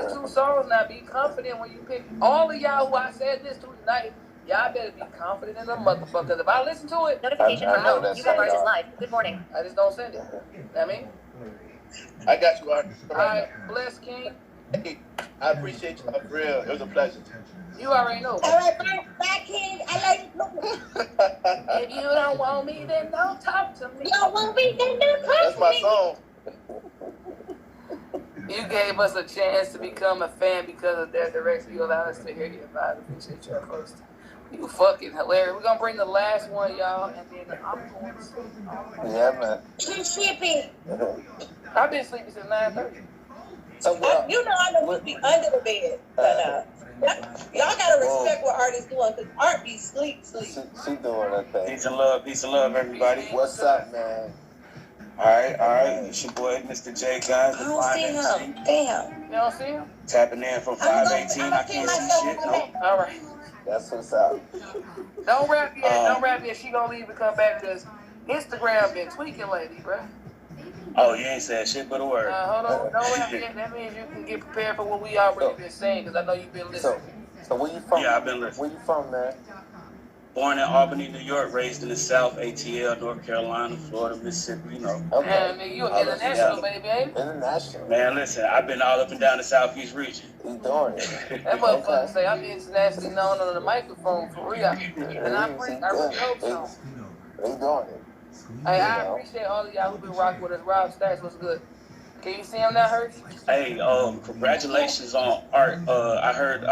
just 2 songs now. Be confident when you pick. All of y'all who I said this to tonight, y'all better be confident in the motherfucker. If I listen to it, notification from home. You guys is live. Good morning. I just don't send it. You know what I mean? I got you, Art. All right, bless King. Hey, I appreciate you for real. It was a pleasure. You already know. All right, bye, King. I love you. If you don't want me, then don't talk to me. You don't want me, then don't talk to me. That's my song. You gave us a chance to become a fan because of their direction. You allowed us to hear your vibe. Appreciate you first. You fucking hilarious. We're gonna bring the last one, y'all, and then I'm going to sleep. Yeah, man. Keep sleeping. I've been sleeping since 9:30. So, You know I don't be under the bed. Y'all gotta respect what Art is doing, because Art be sleep. She doing her thing. Peace and love, everybody. What's up, man? All right. It's your boy, Mr. J. Gunz. I don't see him. Damn. You don't see him? Tapping in from 518. I can't see shit. Nope. All right. That's what's up. Don't rap yet. Don't rap yet. She gonna leave and come back because Instagram been tweaking lately, bro. Oh, you ain't said shit but a word. Hold on. Don't rap yet. That means you can get prepared for what we already been saying because I know you've been listening. So where you from? Yeah, I've been listening. Where you from, man? Born in Albany, New York, raised in the South, ATL, North Carolina, Florida, Mississippi, you know. Okay. Man, you international, baby, ain't you? International. Man, listen, I've been all up and down the Southeast region. You doing it? That motherfucker say I'm internationally known on the microphone for real. And I really hope so. They doing it. Hey, I appreciate all of y'all who been rocking with us. Rob Stacks, what's good? Can you see him now, Hershey? Hey, congratulations on Art. I heard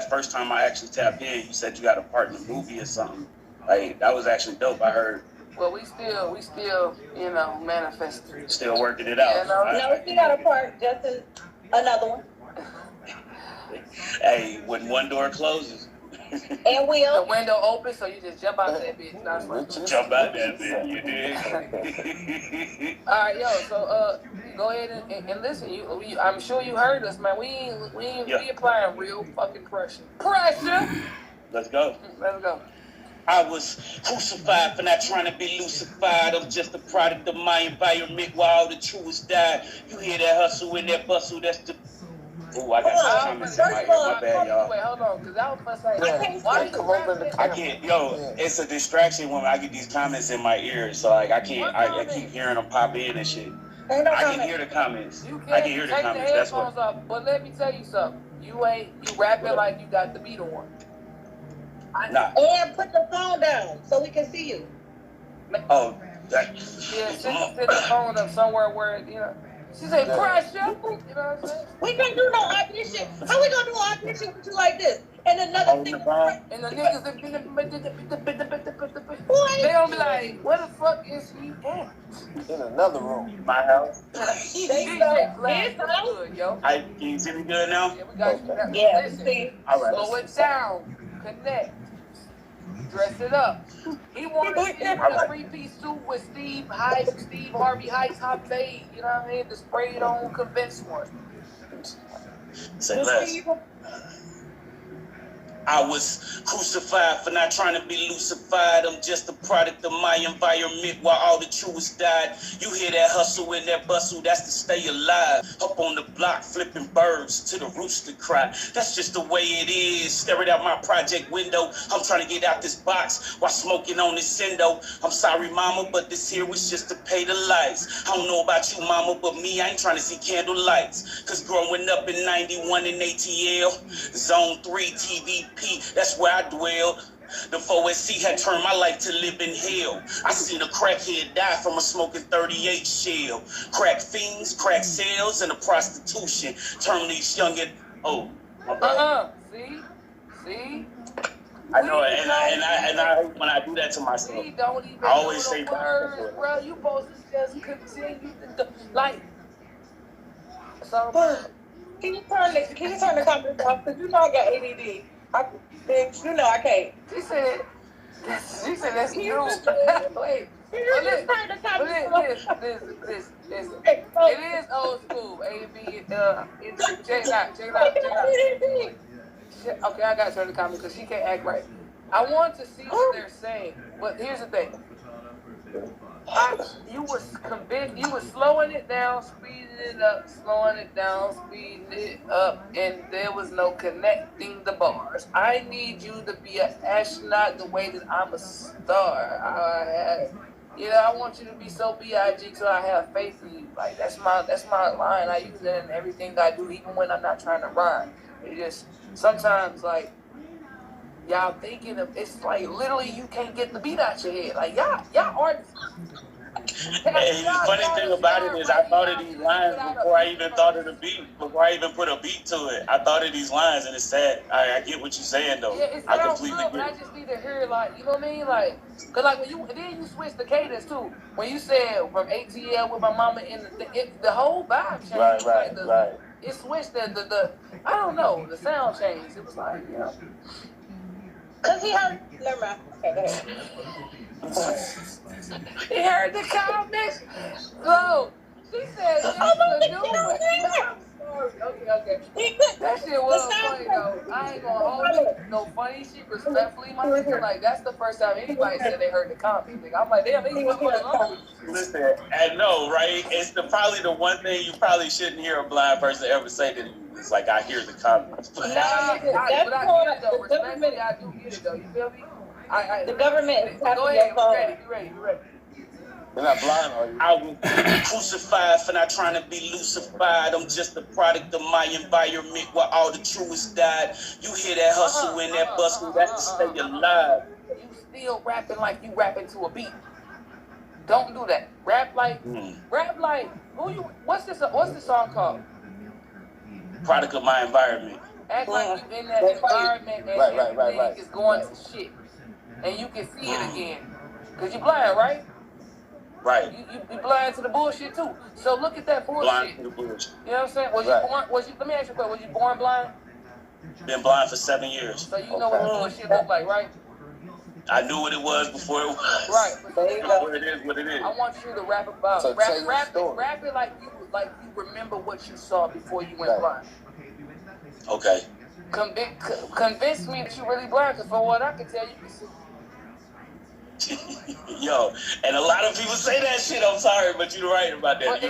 first time I actually tapped in, you said you got a part in a movie or something. Like, that was actually dope, I heard. Well, we still, manifesting. Still working it out. No, we still got a part, just another one. Hey, when one door closes. And the window opens, so you just jump out that bitch. Jump out that bitch, you dig? All right, yo. So go ahead and listen. I'm sure you heard us, man. We applying real fucking pressure. Let's go. Let's go. I was crucified for not trying to be lucified. I'm just a product of my environment while all the truest died. You hear that hustle and that bustle, that's the... Oh, I got some comments in my ear. My bad, y'all. Wait, hold on, because I was going to say, why you rapping? I can't, it's a distraction when I get these comments in my ear. So, like, I keep hearing them pop in and shit. I can hear the comments. I can hear the comments. That's what. But let me tell you something. You rapping like you got the beat on. Nah. And put the phone down so we can see you. Oh, yeah, just put the phone up somewhere where, she said, pressure. You know what I'm saying? We can't do no audition. How we gonna do an audition with you like this? And another thing. And the niggas, they don't be like, where the fuck is he at? In another room. My house. They know. Good, yo. Can you see me good now? Yeah, we got you. Yeah, listen, see. All right. slow it down. Connect. Dress it up. He wanted to see a three-piece suit with Steve Harvey high top fade. You know what I mean? The sprayed on conventional one. Say less. I was crucified for not trying to be lucified. I'm just a product of my environment while all the truest died. You hear that hustle and that bustle, that's to stay alive. Up on the block, flipping birds to the rooster cry. That's just the way it is. Staring out my project window. I'm trying to get out this box while smoking on this endo. I'm sorry, mama, but this here was just to pay the lights. I don't know about you, mama, but me, I ain't trying to see candle lights. Cause growing up in 91 in ATL, Zone 3 TVP, that's where I dwelled. The 4SC had turned my life to live in hell. I seen a crackhead die from a smoking 38 shell. Crack fiends, crack sales, and the prostitution. Turn these youngin'. Oh, my bad. See? I know, and I when I do that to myself, See, don't even I always say say words, bro. You supposed to just continue to like. So, Can you turn the comments off? Because you know I got ADD. Bitch, you know I can't. She said that's you. Wait. Listen. Listen. It is old school. A-B, check it out. Okay, I got to turn the comments because she can't act right. I want to see what they're saying, but here's the thing. You was slowing it down, speeding it up, slowing it down, speeding it up, and there was no connecting the bars. I need you to be an astronaut the way that I'm a star. I want you to be so B.I.G. till I have faith in you. Like that's my line. I use it in everything I do, even when I'm not trying to rhyme. It just sometimes like y'all thinking of it's like literally you can't get the beat out your head. Like y'all artists. And the funny thing about it is I thought of these lines before I even thought of the beat, before I even put a beat to it. I thought of these lines and it's sad. I get what you're saying though. Yeah, I completely get it. but I just need to hear like, you know what I mean? Like, cause like then you switch the cadence too. When you said from ATL with my mama in the whole vibe changed. Right. It switched the I don't know, the sound changed. It was like, Cause he heard. Never mind. Okay, go ahead. He heard the comments. So she said, Okay. That shit was funny though. I ain't gonna hold you. No funny shit, respectfully, my nigga. Like that's the first time anybody said they heard the comments. I'm like, damn, they was alone. Listen, I know, right? It's probably the one thing you probably shouldn't hear a blind person ever say to you. It's like I hear the comments. But I get it though. Respectfully, I do get it though. You feel me? The government is Go ahead. You ready? You're not blind, are you? I was crucified for not trying to be lucified. I'm just a product of my environment where all the truest died. You hear that hustle and that bustle, that's to stay alive. You still rapping like you rapping to a beat. Don't do that. Rap like what's this song called? Product of my environment. Act like you in that environment and everything is going to shit. And you can see it again. Cause you blind, right? Right. You blind to the bullshit too. So look at that bullshit. Blind to the bullshit. You know what I'm saying? Let me ask you a question. Was you born blind? Been blind for 7 years. So you know what the bullshit look like, right? I knew what it was before it was. Right. Before it is what it is. I want you to rap about rap it like you remember what you saw before you went blind. Okay. Convince me that you really blind, because from what I can tell, you can see. Yo, and a lot of people say that shit. I'm sorry, but you're right about that.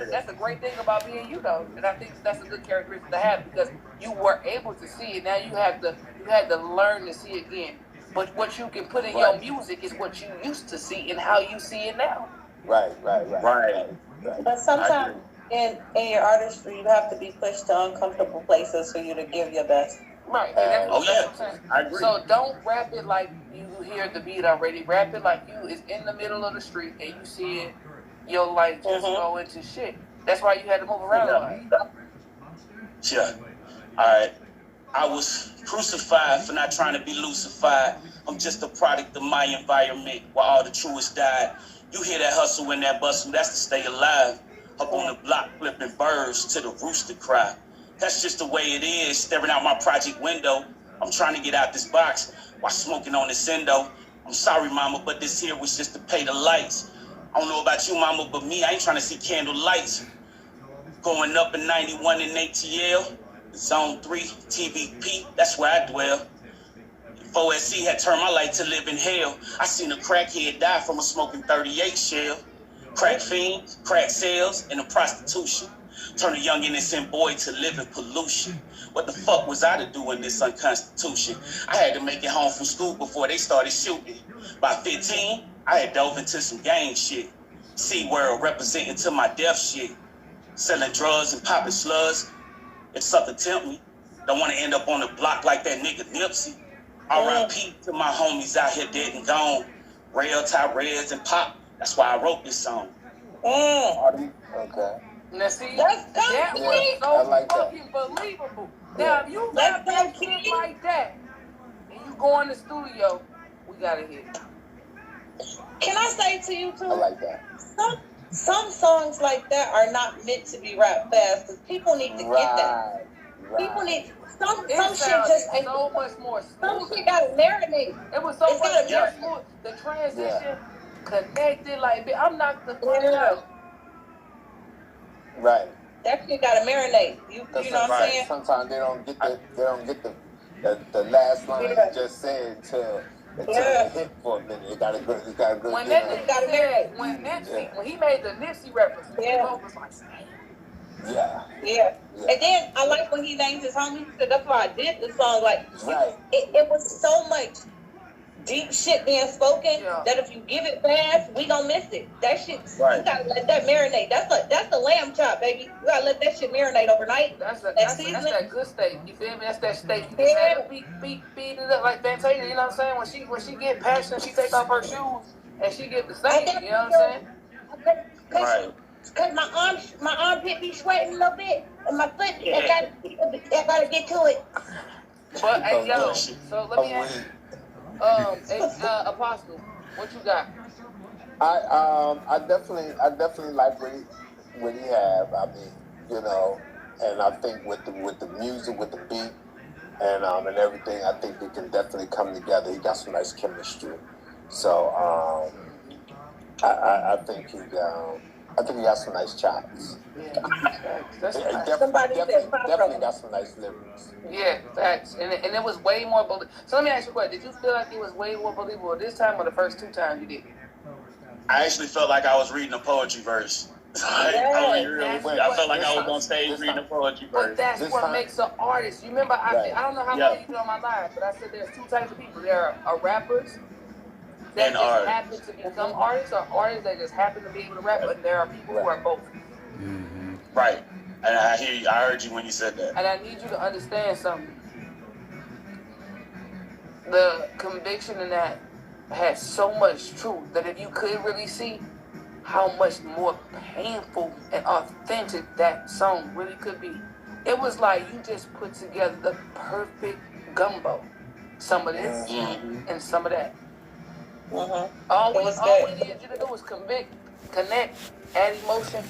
That's the great thing about being you, though, and I think that's a good characteristic to have because you were able to see it. Now you had to learn to see again. But what you can put in your music is what you used to see and how you see it now. Right. But sometimes in your artistry, you have to be pushed to uncomfortable places for you to give your best. Right. That's what I'm saying. I agree. So don't rap it like you hear the beat already. Rap it like you is in the middle of the street and you see it, your life just go into shit. That's why you had to move around a lot. Yeah. All right. I was crucified for not trying to be lucified. I'm just a product of my environment where all the truest died. You hear that hustle and that bustle, that's to stay alive. Up on the block flipping birds to the rooster cry. That's just the way it is, staring out my project window. I'm trying to get out this box while smoking on this endo. I'm sorry, mama, but this here was just to pay the lights. I don't know about you, mama, but me, I ain't trying to see candle lights. Going up in 91 in ATL, Zone 3, TVP, that's where I dwell. 4SC had turned my life to live in hell. I seen a crackhead die from a smoking 38 shell. Crack fiends, crack sales, and the prostitution. Turn a young innocent boy to live in pollution. What the fuck was I to do in this unconstitution? I had to make it home from school before they started shooting. By 15, I had dove into some gang shit. SeaWorld representing to my death shit. Selling drugs and popping slugs. If something tempt me, don't want to end up on the block like that nigga Nipsey. R.I.P. to my homies out here dead and gone. Rail, Tyrez, and Pop. That's why I wrote this song. Okay. Now see, That was so fucking believable. Now if you rap that shit like that, and you go in the studio, we gotta hear it. Can I say to you too? I like that. Some songs like that are not meant to be rap fast because people need to get that. People need some shit just ain't so much more smooth. Some shit gotta marinate. It was so much more smooth. The transition connected like I'm not the fuck out. Right. That shit gotta marinate. You know what I'm saying? Sometimes they don't get the last line you just said till It took a hit for a minute. It got a good. When that nigga said, when he made the Nipsey reference, people was like, yeah. And then I like when he named his homie. So that's why I did the song. Like, it was so much deep shit being spoken that if you give it fast, we gonna miss it. That shit, you gotta let that marinate. That's the lamb chop, baby. You gotta let that shit marinate overnight. That's that good steak. You feel me? That's that steak. You just have to beat it up like Fantasia. You know what I'm saying? When she get passionate, she take off her shoes and she get the steak. You know what I'm saying? Cause my armpit be sweating a little bit, and my foot, I gotta get to it. But hey, yo, so let me ask you. Apostle, what you got? I definitely like what he have. I mean, you know, and I think with the music, with the beat, and everything, I think they can definitely come together. He got some nice chemistry. So I think he got some nice chops. Definitely got some nice lyrics. Yeah, facts. And it was way more believable. So let me ask you a question. Did you feel like it was way more believable this time or the first two times you did? I actually felt like I was reading a poetry verse. I felt like I was on stage reading a poetry verse. But that's what makes an artist. You remember, I don't know how many you did on my live, but I said there's two types of people. There are rappers that just happen to become artists, or artists that just happen to be able to rap, but there are people who are both. Mm-hmm. Right. And I hear you. I heard you when you said that. And I need you to understand something. The conviction in that has so much truth that if you could really see how much more painful and authentic that song really could be, it was like you just put together the perfect gumbo. Some of this and some of that. All we needed you to do was convict, connect, add emotion.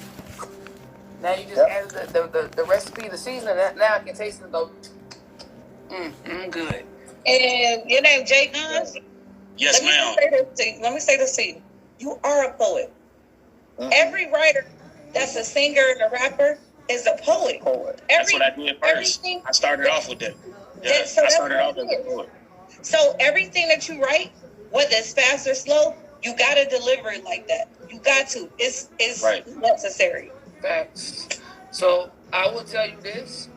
Now you just added the recipe, the seasoning. Now I can taste it and go, good. And your name Jay Gunz? Yes, ma'am. Let me say this to you. You are a poet. Every writer that's a singer and a rapper is a poet. That's what I did first. I started off with that. Yeah, I started off as a poet. So everything that you write, whether it's fast or slow, you gotta deliver it like that. You got to. It's necessary. Facts. So I will tell you this: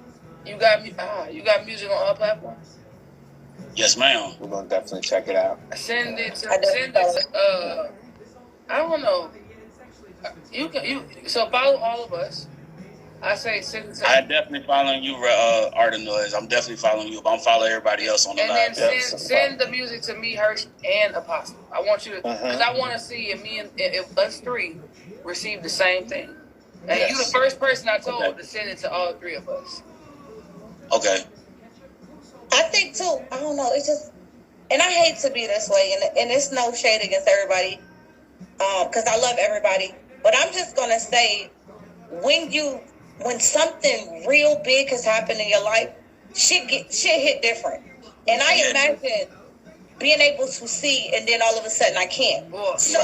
you got music on all platforms. Yes, ma'am. We're gonna definitely check it out. Send it to I don't know. So follow all of us. I say send it to. I'm definitely following you, Art of Noise. I'm definitely following you, but I'm following everybody else on the live. And then send the music to me, Hirsch, and Apostle. I want you to, because I want to see if us three receive the same thing. And you the first person I told to send it to all three of us. Okay. I think too. I don't know. It's just, and I hate to be this way, and it's no shade against everybody, because I love everybody. But I'm just gonna say, when something real big has happened in your life, shit hit different. And I imagine being able to see, and then all of a sudden I can't. So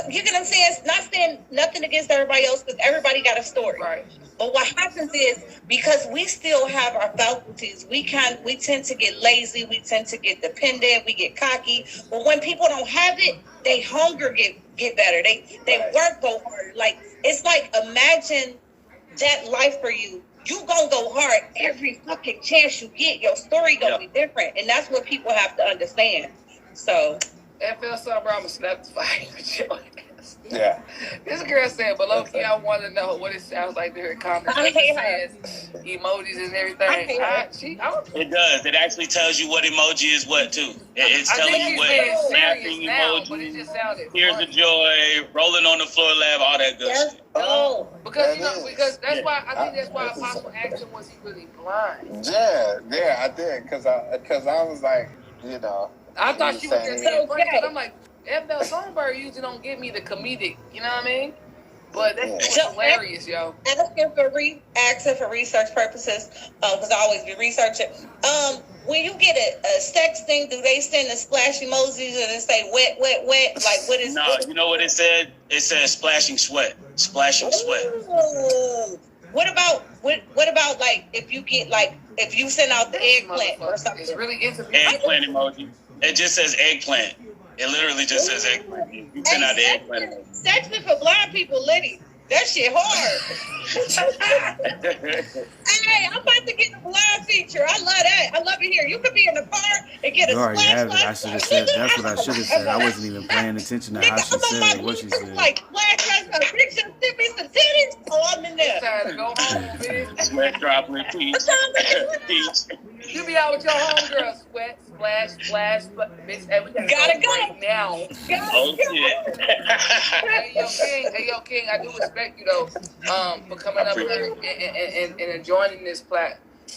you get what I'm saying? It's not saying nothing against everybody else, because everybody got a story. Right. But what happens is, because we still have our faculties, we tend to get lazy, we tend to get dependent, we get cocky. But when people don't have it, they hunger get better. They work go hard. Like, it's like, imagine that life for you. You gonna go hard every fucking chance you get. Your story gonna be different, and that's what people have to understand. So. FL Summer, I'm gonna snap the fire with your ass. Yeah. This girl said, but low key, I want to know what it sounds like to hear conversation says, emojis and everything. It does. It actually tells you what emoji is what, too. It's telling you what laughing emoji, tears of joy, rolling on the floor laugh, all that good shit. Oh, because that's why I think that's why Apostle asked him, was he really blind? Yeah, I did, because I was like, you know. I thought she was just saying funny, but I'm like, FL Songbird usually don't give me the comedic, you know what I mean? But that's hilarious, yo. Asking for research purposes, because I always be researching. When you get a sex thing, do they send the splash emojis and it say wet, wet, wet? Like, what is? No, you know what it said? It said splashing sweat, splashing sweat. Ooh. What about like if you get if you send out the eggplant or something? It's really into eggplant emoji. It just says eggplant. It literally just says eggplant. You send out the eggplant. Section for blind people, Liddy. That shit hard. Hey, I'm about to get the blind feature. I love that. I love it here. You could be in the car and get a You already have it. flashlight. I should have said. That's what I should have said. I wasn't even paying attention to how she said it, what she said. Like flashlights, a picture, send me some titties. Oh, I'm in there. Time to go home, bitch. Sweat droplet, peach. You be out with your homegirl, sweat, splash, but bitch, hey, we gotta go right now. Oh shit. Hey, yo, King, I do respect you though, for coming up here and joining this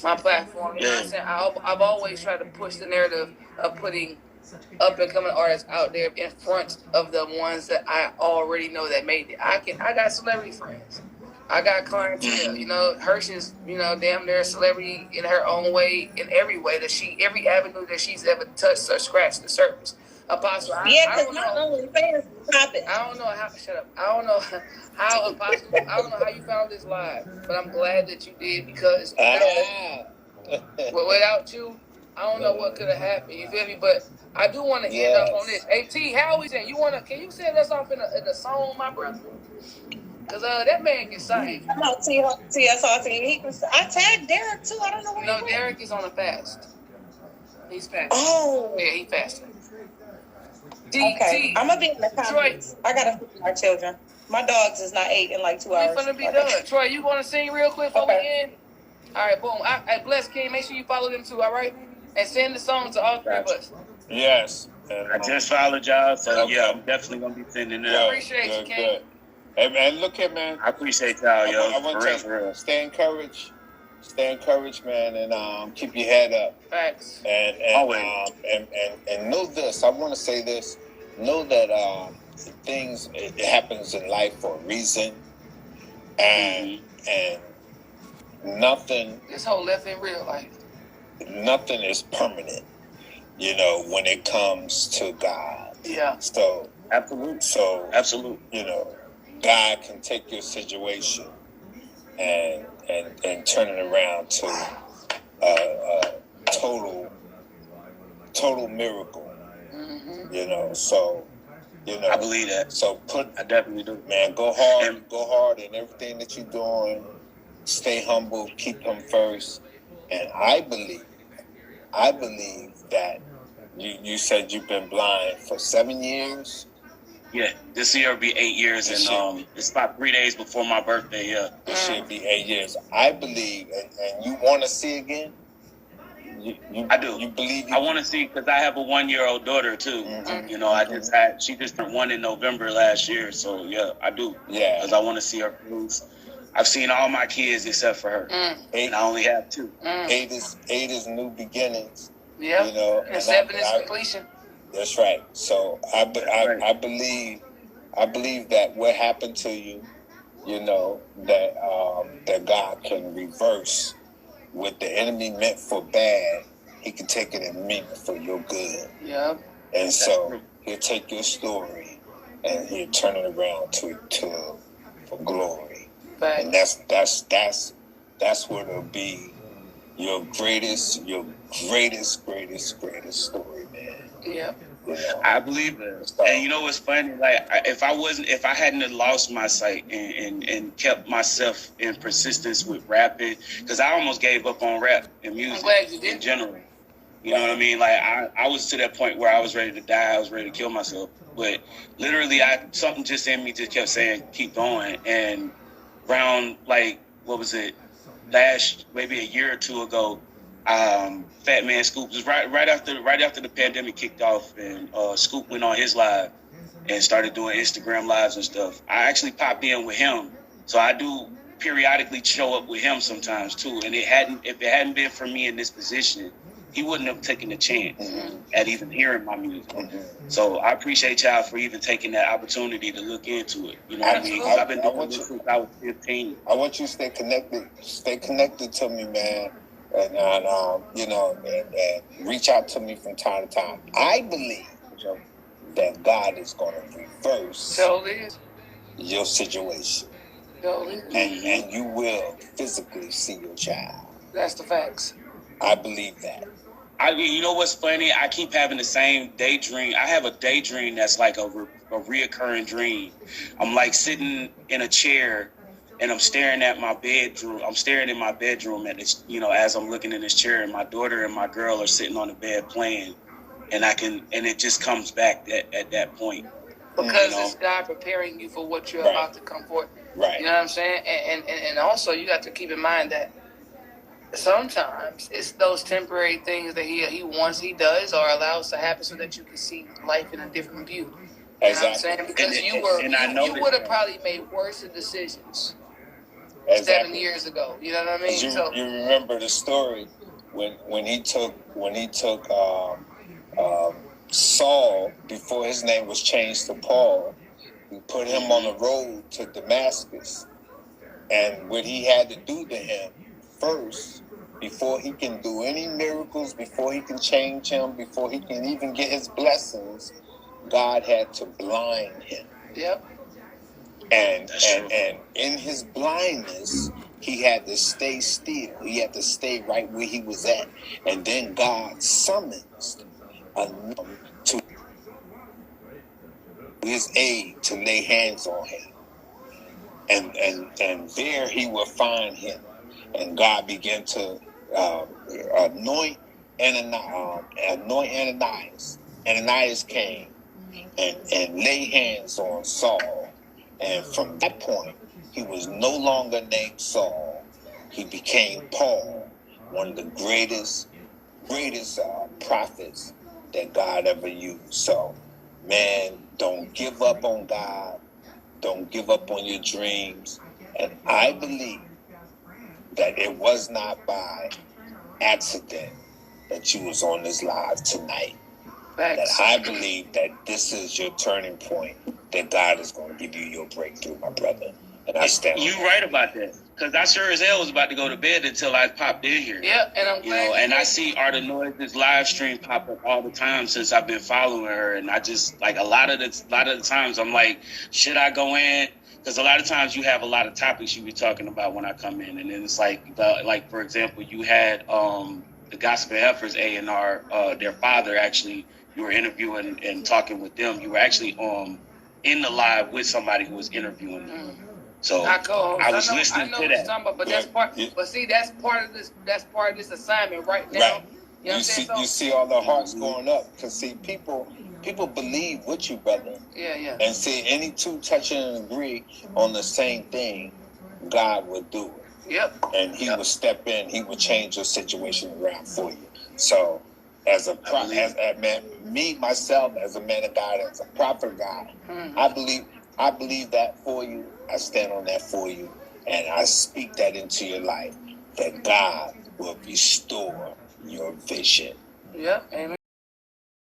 my platform. You know what I'm saying? I've always tried to push the narrative of putting up and coming artists out there in front of the ones that I already know that made it. I got celebrity friends. I got clientele, you know, Hirsch is, you know, damn near a celebrity in her own way, in every way that every avenue that she's ever touched or scratched the surface. Apostle, yeah, because my only fans stop it. I don't know how, shut up. I don't know how Apostle, I don't know how you found this live, but I'm glad that you did because without you, I don't know what could have happened. You feel me? But I do want to end up on this. Hey, T, how we saying? Can you send us off in a song, my brother? Because that man can sing. I'm on TSRT. I tagged Derek too. I don't know where he went. Derek is on a fast. He's fasting. Oh. Yeah, he's fasting. Okay. I'm going to be in the comments. I got to feed my children. My dogs is not 8 in like 2 hours. We're going to be done. Troy, you want to sing real quick before we end? All right, boom. I bless King. Make sure you follow them too, all right? And send the song to all 3 of us. Yes. I just followed y'all, so yeah, I'm definitely going to be sending it out. I appreciate you, King. Good. Hey, man, look here, man. I appreciate y'all, yo. I want you to stay encouraged. Stay encouraged, man, and keep your head up. Facts. And know this. I want to say this. Know that things it happens in life for a reason, and nothing. This whole left in real life. Nothing is permanent. You know, when it comes to God. Yeah. So absolutely. You know, God can take your situation and turn it around to a total miracle. Mm-hmm. You know, so you know. I believe that. So I definitely do. Man, go hard in everything that you're doing. Stay humble, keep Him first, and I believe that you said you've been blind for 7 years. Yeah, this year will be 8 years, and it's about 3 days before my birthday. Yeah, this should be 8 years. I believe, and you want to see again. I do. You believe? I want to see because I have a 1-year-old daughter too. Mm-hmm. You know, she just turned 1 in November last year. So yeah, I do. Yeah, because I want to see her prove. I've seen all my kids except for her, and I only have 2. 8 is new beginnings. Yeah, you know, and 7 is completion. That's right. So I believe that what happened to you, you know, that God can reverse what the enemy meant for bad. He can take it and mean it for your good. Yeah. And so He'll take your story and He'll turn it around for glory. Right. And that's what it'll be. Your greatest story, man. Yeah. You know? I believe it. And you know what's funny? Like, if I hadn't have lost my sight and kept myself in persistence with rapping, because I almost gave up on rap and music in general. You know what I mean? Like, I was to that point where I was ready to die. I was ready to kill myself. But literally, something just in me just kept saying, keep going. And around, like, what was it? Maybe a year or 2 ago, Fat Man Scoop was right after the pandemic kicked off, and Scoop went on his live and started doing Instagram lives and stuff. I actually popped in with him, so I do periodically show up with him sometimes too. And if it hadn't been for me in this position, he wouldn't have taken a chance at even hearing my music. So I appreciate y'all for even taking that opportunity to look into it. You know what I mean? Because I've been doing this since I was 15. I want you to stay connected to me, man. And you know, and reach out to me from time to time. I believe that God is going to reverse your situation, and you will physically see your child. That's the facts. I believe that. You know what's funny? I keep having the same daydream. I have a daydream that's like a reoccurring dream. I'm like sitting in a chair and I'm staring at my bedroom. I'm staring in my bedroom at this, as I'm looking in this chair, and my daughter and my girl are sitting on the bed playing, and it just comes back at that point. Because it's God preparing you for what you're about to come forth. Right. You know what I'm saying? And also you got to keep in mind that sometimes it's those temporary things that he does or allows to happen so that you can see life in a different view. You know what I'm saying? Because you would have probably made worse decisions 7 years ago. You know what I mean? You remember the story when he took Saul, before his name was changed to Paul. He put him on the road to Damascus, and what he had to do to him first, before he can do any miracles, before he can change him, before he can even get his blessings, God had to blind him. Yep. And in his blindness, he had to stay still. He had to stay right where he was at. And then God summons to his aid to lay hands on him. And there he will find him. And God began to anoint Ananias. Ananias came and lay hands on Saul. And from that point, he was no longer named Saul. He became Paul, one of the greatest prophets that God ever used. So, man, don't give up on God. Don't give up on your dreams. And I believe that it was not by accident that you was on this live tonight. Thanks. That I believe that this is your turning point, that God is going to give you your breakthrough, my brother. And I stand on that. You're right about that. Because I sure as hell was about to go to bed until I popped in here. Yeah, and I'm glad. And I see Art of Noise's live stream pop up all the time since I've been following her. And I just, like, a lot of the times I'm like, should I go in? Because a lot of times you have a lot of topics you be talking about when I come in. And then it's like for example, you had the Gospel Heifers A&R, their father actually, you were interviewing and talking with them. You were actually in the live with somebody who was interviewing them. So I was listening to that. But that's part. But see, that's part of this. That's part of this assignment right now. Right. You know you see all the hearts going up, because see, people believe with you, brother. Yeah. And see, any two touching and agree on the same thing, God will do it. Yep. And He will step in. He will change your situation around for you. So, as a man, myself, as a man of God, as a prophet of God, I believe that for you. I stand on that for you, and I speak that into your life, that God will restore your vision. Yeah, amen.